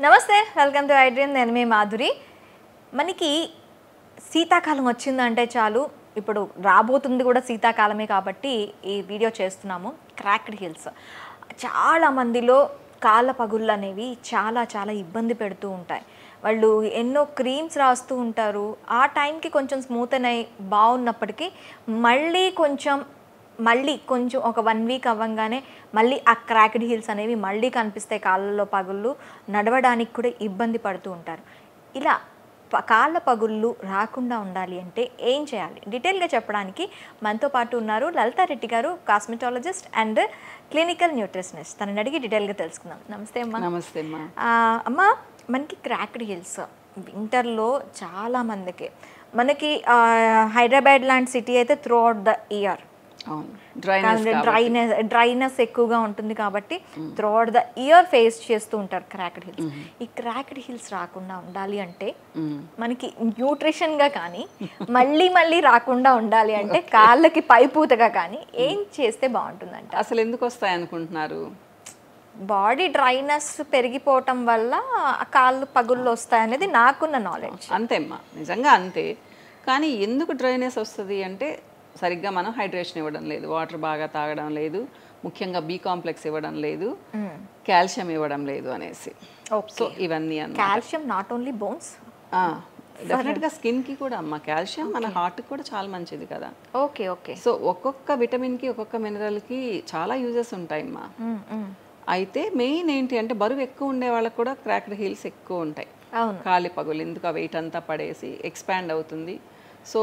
నమస్తే, welcome to iDream. నేను మీ మాధురి. మనకి శీతాకాలం వచ్చిందంటే చాలు, ఇప్పుడు రాబోతుంది కూడా శీతాకాలమే కాబట్టి ఈ వీడియో చేస్తున్నాము. క్రాక్డ్ హీల్స్ చాలా మందిలో కాళ్ళ పగుళ్ళు అనేవి చాలా చాలా ఇబ్బంది పెడుతూ ఉంటాయి. వాళ్ళు ఎన్నో క్రీమ్స్ రాస్తూ ఉంటారు. ఆ టైంకి కొంచెం స్మూత్ అయి బాగున్నప్పటికీ మళ్ళీ కొంచెం ఒక 1 వీక్ అవ్వంగానే మళ్ళీ ఆ క్రాక్డ్ హీల్స్ అనేవి మళ్ళీ కనిపిస్తాయి. కాళ్ళలో పగుళ్ళు, నడవడానికి కూడా ఇబ్బంది పడుతూ ఉంటారు. ఇలా కాళ్ళ పగుళ్ళు రాకుండా ఉండాలి అంటే ఏం చేయాలి, డీటెయిల్గా చెప్పడానికి మనతో పాటు ఉన్నారు లలితారెడ్డి గారు, కాస్మెటాలజిస్ట్ అండ్ క్లినికల్ న్యూట్రిషనిస్ట్. తనని అడిగి డీటెయిల్గా తెలుసుకుందాం. నమస్తే అమ్మా. నమస్తే అమ్మా. అమ్మా, మనకి క్రాక్డ్ హీల్స్ వింటర్లో చాలామందికి, మనకి హైదరాబాద్ లాంటి సిటీ అయితే through out the year dryness ఎక్కువగా ఉంటుంది కాబట్టి through out the year face చేస్తూ ఉంటారు క్రాక్డ్ హీల్స్. ఈ క్రాక్డ్ హీల్స్ రాకుండా ఉండాలి అంటే మనకి న్యూట్రిషన్ గా కానీ మళ్ళీ రాకుండా ఉండాలి అంటే కాళ్ళకి పైపూతగా కానీ ఏం చేస్తే బాగుంటుందంట? అసలు ఎందుకు వస్తాయి అనుకుంటున్నారు? బాడీ డ్రైనెస్ పెరిగిపోవటం వల్ల కాళ్ళు పగుళ్ళు వస్తాయనేది నాకున్న నాలెడ్జ్. అంతే అమ్మా, నిజంగా అంతే. కానీ ఎందుకు డ్రైనెస్ వస్తుంది అంటే సరిగ్గా మనం హైడ్రేషన్ ఇవ్వడం లేదు, వాటర్ బాగా తాగడం లేదు, ముఖ్యంగా బి కాంప్లెక్స్ ఇవ్వడం లేదు, కాల్షియం ఇవ్వడం లేదు అనేసి. సో ఇవన్నీ అన్న కాల్షియం నాట్ ఓన్లీ బోన్స్, డెఫినెట్గా స్కిన్కి కూడా అమ్మ. కాల్షియం మన హార్ట్కి కూడా చాలా మంచిది కదా. Okay okay. సో ఒక్కొక్క విటమిన్కి ఒక్కొక్క మినరల్కి చాలా యూజెస్ ఉంటాయమ్మా. అయితే మెయిన్ ఏంటి అంటే బరువు ఎక్కువ ఉండే వాళ్ళకి కూడా క్రాక్డ్ హీల్స్ ఎక్కువ ఉంటాయి. కాలి పగులు ఎందుకు, ఆ వెయిట్ అంతా పడేసి ఎక్స్పాండ్ అవుతుంది. సో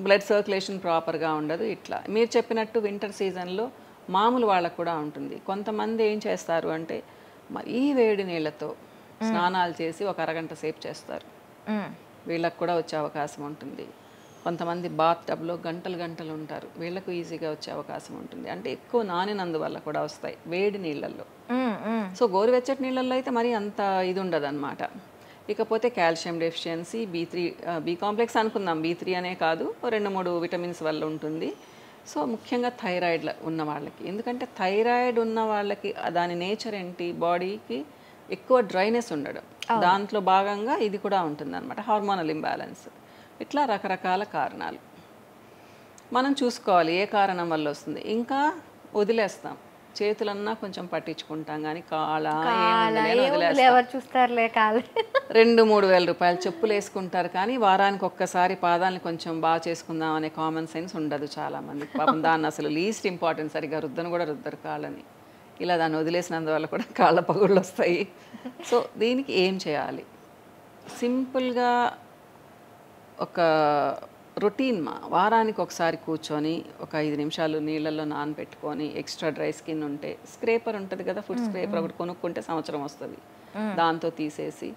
బ్లడ్ సర్క్యులేషన్ ప్రాపర్గా ఉండదు. ఇట్లా మీరు చెప్పినట్టు వింటర్ సీజన్లో మామూలు వాళ్ళకు కూడా ఉంటుంది. కొంతమంది ఏం చేస్తారు అంటే మరీ వేడి నీళ్ళతో స్నానాలు చేసి ఒక అరగంట సేపు చేస్తారు, వీళ్ళకు కూడా వచ్చే అవకాశం ఉంటుంది. కొంతమంది బాత్ టబ్లో గంటలు ఉంటారు, వీళ్ళకు ఈజీగా వచ్చే అవకాశం ఉంటుంది. అంటే ఎక్కువ నానినందువల్ల కూడా వస్తాయి వేడి నీళ్ళల్లో. సో గోరువెచ్చటి నీళ్ళల్లో అయితే మరి అంత ఇది ఉండదు అనమాట. ఇకపోతే కాల్షియం డెఫిషియన్సీ, బి కాంప్లెక్స్ అనుకుందాం, B3 అనే కాదు, 2-3 విటమిన్స్ వల్ల ఉంటుంది. సో ముఖ్యంగా థైరాయిడ్ ఉన్న వాళ్ళకి, ఎందుకంటే థైరాయిడ్ ఉన్న వాళ్ళకి దాని నేచర్ ఏంటి, బాడీకి ఎక్కువ డ్రైనెస్ ఉండడం, దాంట్లో భాగంగా ఇది కూడా ఉంటుంది అనమాట, హార్మోనల్ ఇంబ్యాలెన్స్. ఇట్లా రకరకాల కారణాలు మనం చూసుకోవాలి ఏ కారణం వల్ల వస్తుంది. ఇంకా వదిలేస్తాం, చేతులన్నా కొంచెం పట్టించుకుంటాం కానీ ఎవరు చూస్తారులే, కాలు 2-3 వేల రూపాయలు చెప్పులు వేసుకుంటారు కానీ వారానికి ఒక్కసారి పాదాలని కొంచెం బాగా చేసుకుందాం అనే కామన్ సెన్స్ ఉండదు చాలామంది. పాపం దాన్ని అసలు లీస్ట్ ఇంపార్టెంట్, సరిగ్గా రుద్దను కూడా రుద్దరు కాళ్ళని. ఇలా దాన్ని వదిలేసినందువల్ల కూడా కాళ్ళ పగుళ్ళు వస్తాయి. సో దీనికి ఏం చేయాలి? సింపుల్గా ఒక రొటీన్ వారానికి ఒకసారి కూర్చొని ఒక 5 నిమిషాలు నీళ్ళల్లో నానబెట్టుకొని, ఎక్స్ట్రా డ్రై స్కిన్ ఉంటే స్క్రేపర్ ఉంటుంది కదా, ఫుడ్ స్క్రేపర్ ఒకటి కొనుక్కుంటే సంవత్సరం వస్తుంది, దాంతో తీసేసి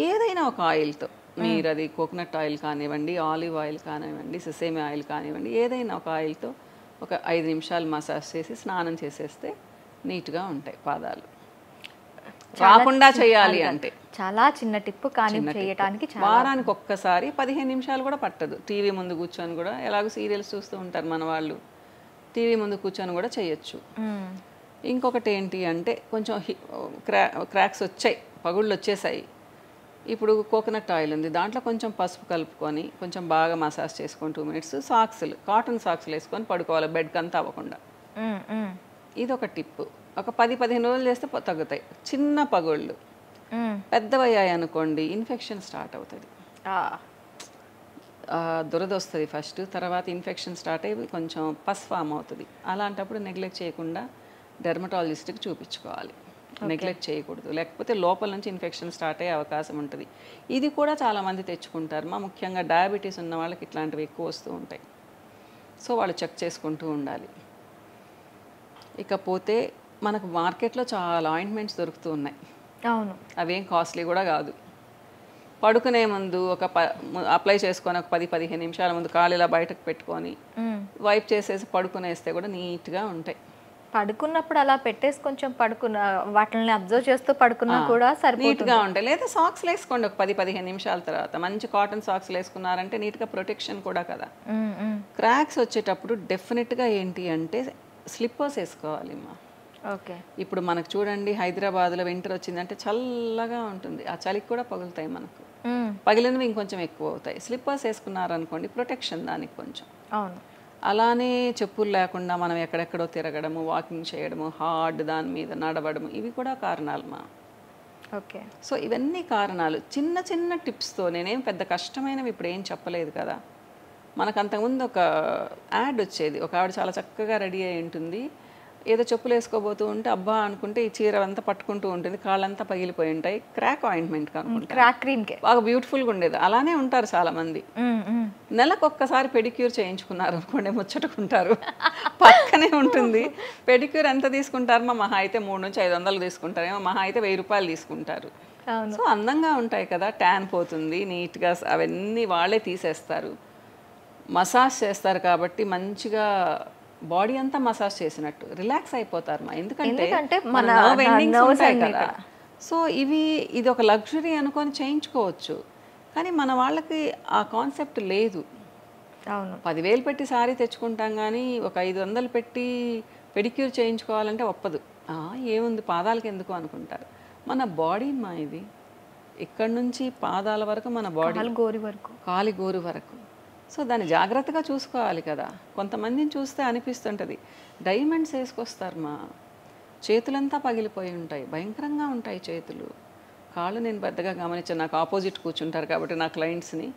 ఏదైనా ఒక ఆయిల్తో, మీరు అది కోకోనట్ ఆయిల్ కానివ్వండి, ఆలివ్ ఆయిల్ కానివ్వండి, సెసేమి ఆయిల్ కానివ్వండి, ఏదైనా ఒక ఆయిల్తో ఒక 5 నిమిషాలు మసాజ్ చేసి స్నానం చేసేస్తే నీట్గా ఉంటాయి పాదాలు. రాకుండా చేయాలి అంటే చాలా చిన్న టిప్, కానీ చేయడానికి వారానికి ఒక్కసారి 15 నిమిషాలు కూడా పట్టదు. టీవీ ముందు కూర్చొని కూడా, ఎలాగో సీరియల్స్ చూస్తూ ఉంటారు మన వాళ్ళు, టీవీ ముందు కూర్చొని కూడా చేయొచ్చు. ఇంకొకటి ఏంటి అంటే కొంచెం క్రాక్స్ వచ్చాయి, పగుళ్ళు వచ్చేసాయి, ఇప్పుడు కోకోనట్ ఆయిల్ ఉంది, దాంట్లో కొంచెం పసుపు కలుపుకొని కొంచెం బాగా మసాజ్ చేసుకొని 2 మినిట్స్ కాటన్ సాక్స్లు వేసుకొని పడుకోవాలి, బెడ్కి అంతా అవ్వకుండా. ఇది ఒక టిప్. ఒక 10-15 రోజులు చేస్తే తగ్గుతాయి చిన్న పగుళ్ళు. పెద్దవయ్యాయి అనుకోండి, ఇన్ఫెక్షన్ స్టార్ట్ అవుతుంది, దురద వస్తుంది ఫస్ట్, తర్వాత ఇన్ఫెక్షన్ స్టార్ట్ అయ్యి కొంచెం పస్ ఫామ్ అవుతుంది. అలాంటప్పుడు నెగ్లెక్ట్ చేయకుండా డెర్మటాలజిస్ట్కి చూపించుకోవాలి, నెగ్లెక్ట్ చేయకూడదు, లేకపోతే లోపల నుంచి ఇన్ఫెక్షన్ స్టార్ట్ అయ్యే అవకాశం ఉంటుంది. ఇది కూడా చాలామంది తెచ్చుకుంటారు, ముఖ్యంగా డయాబెటీస్ ఉన్న వాళ్ళకి ఇట్లాంటివి ఎక్కువ వస్తూ ఉంటాయి. సో వాళ్ళు చెక్ చేసుకుంటూ ఉండాలి. ఇకపోతే మనకు మార్కెట్లో చాలా ఆయింట్మెంట్స్ దొరుకుతూ ఉన్నాయి. అవును, అవేం కాస్ట్లీ కూడా కాదు. పడుకునే ముందు అప్లై చేసుకొని ఒక 10-15 నిమిషాల ముందు కాలు ఇలా బయటకు పెట్టుకొని వైప్ చేసేసి పడుకునేస్తే కూడా నీట్గా ఉంటాయి. పడుకున్నప్పుడు అలా పెట్టేసి కొంచెం వాటిని అబ్జర్వ్ చేస్తూ పడుకున్నా కూడా నీట్గా ఉంటాయి. లేదా సాక్స్లు వేసుకోండి, ఒక 10-15 నిమిషాల తర్వాత మంచి కాటన్ సాక్స్లు వేసుకున్నారంటే నీట్గా ప్రొటెక్షన్ కూడా కదా. క్రాక్స్ వచ్చేటప్పుడు డెఫినెట్గా ఏంటి అంటే స్లిప్పర్స్ వేసుకోవాలి అమ్మా. ఓకే. ఇప్పుడు మనకు చూడండి హైదరాబాద్లో వింటర్ వచ్చిందంటే చల్లగా ఉంటుంది, ఆ చలికి కూడా పగులుతాయి మనకు. పగిలినవి ఇంకొంచెం ఎక్కువ అవుతాయి. స్లిప్పర్స్ వేసుకున్నారనుకోండి ప్రొటెక్షన్ దానికి కొంచెం. అవును. అలానే చెప్పులు లేకుండా మనం ఎక్కడెక్కడో తిరగడము, వాకింగ్ చేయడము, హార్డ్ దాని మీద నడవడము, ఇవి కూడా కారణాలు మా. ఓకే. సో ఇవన్నీ కారణాలు. చిన్న చిన్న టిప్స్తో, నేనేం పెద్ద కష్టమైనవి ఇప్పుడు ఏం చెప్పలేదు కదా. మనకు అంతకుముందు ఒక యాడ్ వచ్చేది, ఒక ఆవిడ చాలా చక్కగా రెడీ అయి ఉంటుంది, ఏదో చెప్పులు వేసుకోబోతూ ఉంటే అబ్బా అనుకుంటే ఈ చీర అంతా పట్టుకుంటూ ఉంటుంది, కాళ్ళంతా పగిలిపోయి ఉంటాయి, క్రాక్ ఆయింట్మెంట్ కనుకుంటా, క్రాక్ క్రీమ్కే బాగా బ్యూటిఫుల్గా ఉండేది. అలానే ఉంటారు చాలామంది. నెలకు ఒక్కసారి పెడిక్యూర్ చేయించుకున్నారు అనుకోండి ముచ్చటకుంటారు. పక్కనే ఉంటుంది పెడిక్యూర్. ఎంత తీసుకుంటారు? మహా అయితే 300 నుంచి 500 తీసుకుంటారేమో, మహా అయితే 1000 రూపాయలు తీసుకుంటారు. సో అందంగా ఉంటాయి కదా, ట్యాన్ పోతుంది నీట్గా, అవన్నీ వాళ్ళే తీసేస్తారు. మసాజ్ చేస్తారు కాబట్టి మంచిగా బాడీ అంతా మసాజ్ చేసినట్టు రిలాక్స్ అయిపోతారు మా. ఎందుకంటే మన నర్వ్ ఎండింగ్స్ ఉంటాయి కదా. సో ఇది ఒక లగ్జరీ అనుకొని చేయించుకోవచ్చు, కానీ మన వాళ్ళకి ఆ కాన్సెప్ట్ లేదు. అవును. 10,000 పెట్టి సారీ తెచ్చుకుంటాం కానీ ఒక 500 పెట్టి పెడిక్యూర్ చేయించుకోవాలంటే ఒప్పదు. ఏముంది పాదాలకి ఎందుకు అనుకుంటారు. మన బాడీ మా ఇది, ఇక్కడ నుంచి పాదాల వరకు మన బాడీ, కాలి గోరు వరకు. సో దాన్ని జాగ్రత్తగా చూసుకోవాలి కదా. కొంతమందిని చూస్తే అనిపిస్తుంటుంది డైమండ్స్ వేసుకొస్తారు మా, చేతులంతా పగిలిపోయి ఉంటాయి, భయంకరంగా ఉంటాయి చేతులు, కాళ్ళు. నేను పెద్దగా గమనించాను, నాకు ఆపోజిట్ కూర్చుంటారు కాబట్టి నా క్లయింట్స్ని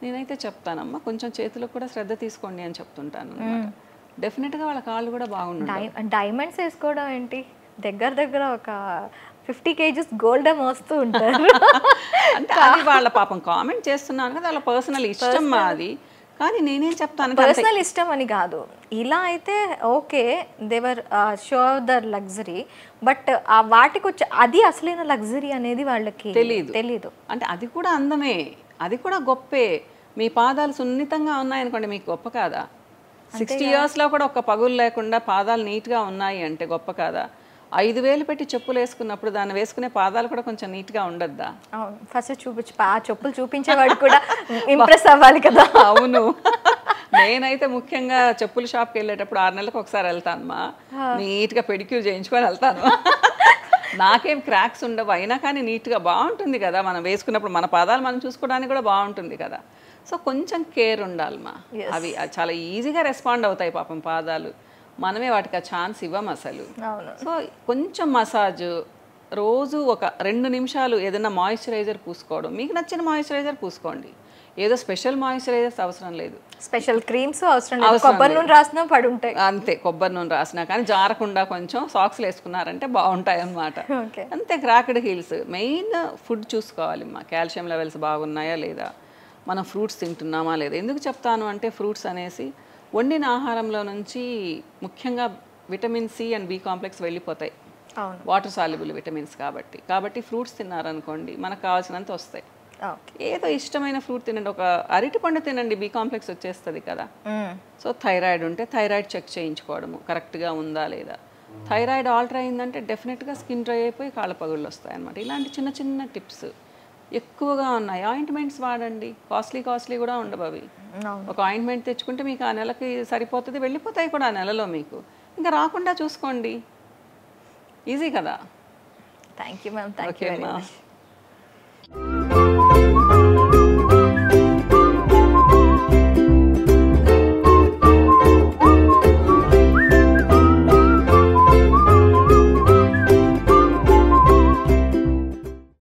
నేనైతే చెప్తానమ్మా కొంచెం చేతులకు కూడా శ్రద్ధ తీసుకోండి అని చెప్తుంటాను అనమాట. డెఫినెట్గా వాళ్ళ కాళ్ళు కూడా బాగుంటాయి. డైమండ్స్ వేసుకోవడం ఏంటి, దగ్గర ఒక 50 kgs గోల్డ్ మోస్తూ ఉంటారు. అంటే అది వాళ్ళ పాపం కామెంట్ చేస్తున్నాను కదా, వాళ్ళ పర్సనల్ ఇష్టం మాది. కానీ నేనేం చెప్తాను, పర్సనల్ ఇష్టం అని కాదు, ఇలా అయితే ఓకే, దేవర్ షో ద లగ్జరీ, బట్ వాటికి వచ్చి అది అసలైన లగ్జరీ అనేది వాళ్ళకి తెలీదు. అంటే అది కూడా అందమే, అది కూడా గొప్పే. మీ పాదాలు సున్నితంగా ఉన్నాయనుకోండి, మీకు గొప్ప కాదా? 60 yearsలో కూడా ఒక్క పగులు లేకుండా పాదాలు నీట్గా ఉన్నాయి అంటే గొప్ప కాదా? 5,000 పెట్టి చెప్పులు వేసుకున్నప్పుడు దాన్ని వేసుకునే పాదాలు కూడా కొంచెం నీట్గా ఉండద్దా? ఫస్ట్ చూపించి ఆ చెప్పులు చూపించేవాడు కూడా ఇంప్రెస్ అవ్వాలి కదా. అవును. నేనైతే ముఖ్యంగా చెప్పుల షాప్కి వెళ్ళేటప్పుడు 6 నెలలకు ఒకసారి వెళ్తాను మా, నీట్గా పెడిక్యూర్ చేయించుకొని వెళ్తాను. నాకేం క్రాక్స్ ఉండవు, అయినా కానీ నీట్గా బాగుంటుంది కదా, మనం వేసుకున్నప్పుడు మన పాదాలు మనం చూసుకోవడానికి కూడా బాగుంటుంది కదా. సో కొంచెం కేర్ ఉండాలి మా. అవి చాలా ఈజీగా రెస్పాండ్ అవుతాయి పాపం పాదాలు, మనమే వాటికి ఆ ఛాన్స్ ఇవ్వం అసలు. సో కొంచెం మసాజ్, రోజు ఒక 2 నిమిషాలు ఏదైనా మాయిశ్చరైజర్ పూసుకోవడం, మీకు నచ్చిన మాయిశ్చరైజర్ పూసుకోండి, ఏదో స్పెషల్ మాయిశ్చరైజర్స్ అవసరం లేదు, స్పెషల్ క్రీమ్స్ అవసరం లేదు, కొబ్బరి నూనె రాసినా పడి ఉంటాయి అంతే. కొబ్బరి నూనె రాసినా కానీ జారకుండా కొంచెం సాక్స్లు వేసుకున్నారంటే బాగుంటాయి అన్నమాట. అంతే. క్రాక్డ్ హీల్స్ మెయిన్ ఫుడ్ చూసుకోవాలి మా, కాల్షియం లెవెల్స్ బాగున్నాయా లేదా, మనం ఫ్రూట్స్ తింటున్నామా లేదా. ఎందుకు చెప్తాను అంటే ఫ్రూట్స్ అనేసి వండిన ఆహారంలో నుంచి ముఖ్యంగా vitamin C and B complex వెళ్ళిపోతాయి, వాటర్ సాల్యుబుల్ విటమిన్స్ కాబట్టి ఫ్రూట్స్ తిన్నారనుకోండి మనకు కావాల్సినంత వస్తాయి. ఏదో ఇష్టమైన ఫ్రూట్ తినండి, ఒక అరటిపండు తినండి, బి కాంప్లెక్స్ వచ్చేస్తుంది కదా. సో థైరాయిడ్ ఉంటే థైరాయిడ్ చెక్ చేయించుకోవడము కరెక్ట్గా ఉందా లేదా. థైరాయిడ్ ఆల్టర్ అయిందంటే డెఫినెట్గా స్కిన్ డ్రై అయిపోయి కాళ్ళ పగుళ్ళు వస్తాయి అన్నమాట. ఇలాంటి చిన్న చిన్న టిప్స్ ఎక్కువగా ఉన్నాయి. ఆయింట్మెంట్స్ వాడండి, కాస్ట్లీ కూడా ఉండవు అవి. ఒక ఆయింట్మెంట్ తెచ్చుకుంటే మీకు ఆ నెలకి సరిపోతుంది, వెళ్ళిపోతాయి కూడా ఆ నెలలో మీకు, ఇంకా రాకుండా చూసుకోండి, ఈజీ కదా. Thank you ma'am. Thank you very much.